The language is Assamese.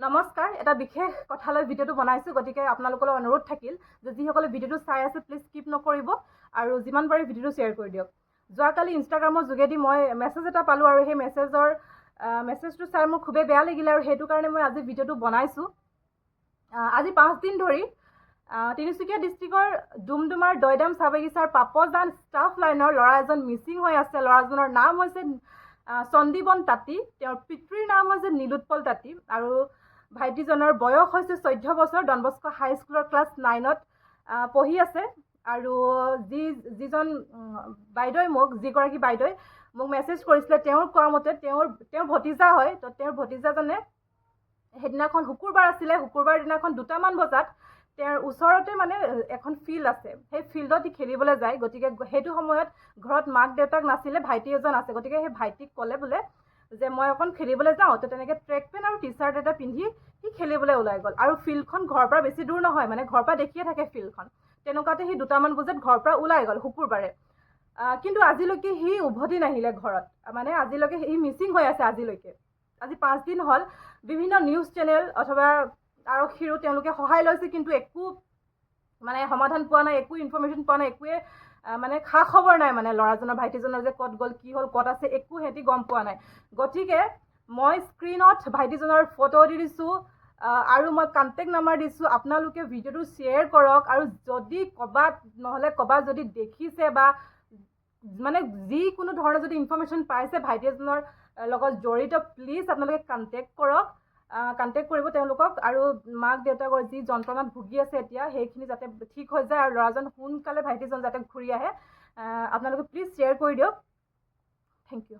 নমস্কাৰ, এটা বিশেষ কথালৈ ভিডিঅ'টো বনাইছোঁ, গতিকে আপোনালোকলৈ অনুৰোধ থাকিল যে যিসকলে ভিডিঅ'টো চাই আছে প্লিজ স্কিপ নকৰিব আৰু যিমান পাৰে ভিডিঅ'টো শ্বেয়াৰ কৰি দিয়ক। যোৱাকালি ইনষ্টাগ্ৰামৰ যোগেদি মই মেছেজ এটা পালোঁ আৰু সেই মেছেজটো চাই মোৰ খুবেই বেয়া লাগিলে আৰু সেইটো কাৰণে মই আজি ভিডিঅ'টো বনাইছোঁ। আজি 5 দিন ধৰি তিনিচুকীয়া ডিষ্ট্ৰিক্টৰ ডুমডুমাৰ দৈদাম চাহ বাগিচাৰ পাপজান ষ্টাফ লাইনৰ ল'ৰা এজন মিচিং হৈ আছে। ল'ৰাজনৰ নাম হৈছে চণ্ডীবন তাঁতী, তেওঁৰ পিতৃৰ নাম হৈছে নীলোৎপল তাঁতী আৰু ভাইটিজনৰ বয়স হৈছে 14 বছৰ। ডনবস্কো হাইস্কুলৰ ক্লাছ 9ত পঢ়ি আছে। আৰু যিগৰাকী বাইদেৱে মোক মেছেজ কৰিছিলে, তেওঁৰ কোৱা মতে তেওঁৰ ভতিজা হয়। তো তেওঁৰ ভতিজাজনে সেইদিনাখন শুকুৰবাৰ আছিলে, শুকুৰবাৰ দিনাখন 2টামান বজাত তেওঁৰ ওচৰতে মানে এখন ফিল্ড আছে, সেই ফিল্ডত খেলিবলৈ যায়। গতিকে সেইটো সময়ত ঘৰত মাক দেউতাক নাছিলে, ভাইটি এজন আছে। গতিকে সেই ভাইটিক ক'লে বোলে যে মই অকণ খেলিবলৈ যাওঁ। তো তেনেকৈ ট্ৰেক পেণ্ট আৰু টি চাৰ্ট এটা পিন্ধি সি খেলিবলৈ ওলাই গ'ল। আৰু ফিল্ডখন ঘৰৰ পৰা বেছি দূৰ নহয়, মানে ঘৰৰ পৰা দেখিয়ে থাকে ফিল্ডখন। তেনেকুৱাতে সি 2টামান বজাত ঘৰৰ পৰা ওলাই গ'ল শুকুৰবাৰে। কিন্তু আজিলৈকে সি উভতি নাহিলে ঘৰত, মানে আজিলৈকে সি মিচিং হৈ আছে। আজি 5 দিন হ'ল। বিভিন্ন নিউজ চেনেল অথবা আৰক্ষীৰো তেওঁলোকে সহায় লৈছে, কিন্তু একো মানে সমাধান পোৱা নাই, একো ইনফৰ্মেশ্যন পোৱা নাই, একোৱে মানে খা খবৰ নাই। মানে ল'ৰাজনৰ ভাইটিজনৰ যে ক'ত গ'ল, কি হ'ল, ক'ত আছে, একো সিহঁতি গম পোৱা নাই। গতিকে মই স্ক্ৰীণত ভাইটিজনৰ ফটো দি দিছোঁ আৰু মই কণ্টেক্ট নাম্বাৰ দিছোঁ। আপোনালোকে ভিডিঅ'টো শ্বেয়াৰ কৰক আৰু যদি ক'ৰবাত যদি দেখিছে বা মানে যিকোনো ধৰণৰ যদি ইনফৰ্মেশ্যন পাইছে ভাইটিজনৰ লগত জড়িত, প্লিজ আপোনালোকে কণ্টেক্ট কৰিব তেওঁলোকক। আৰু মাক দেউতাকৰ যি যন্ত্ৰণাত ভুগি আছে এতিয়া, সেইখিনি যাতে ঠিক হৈ যায় আৰু ল'ৰাজন সোনকালে ভাইটিজন যাতে ঘূৰি আহে। আপোনালোকে প্লিজ শ্বেয়াৰ কৰি দিয়ক। Thank U.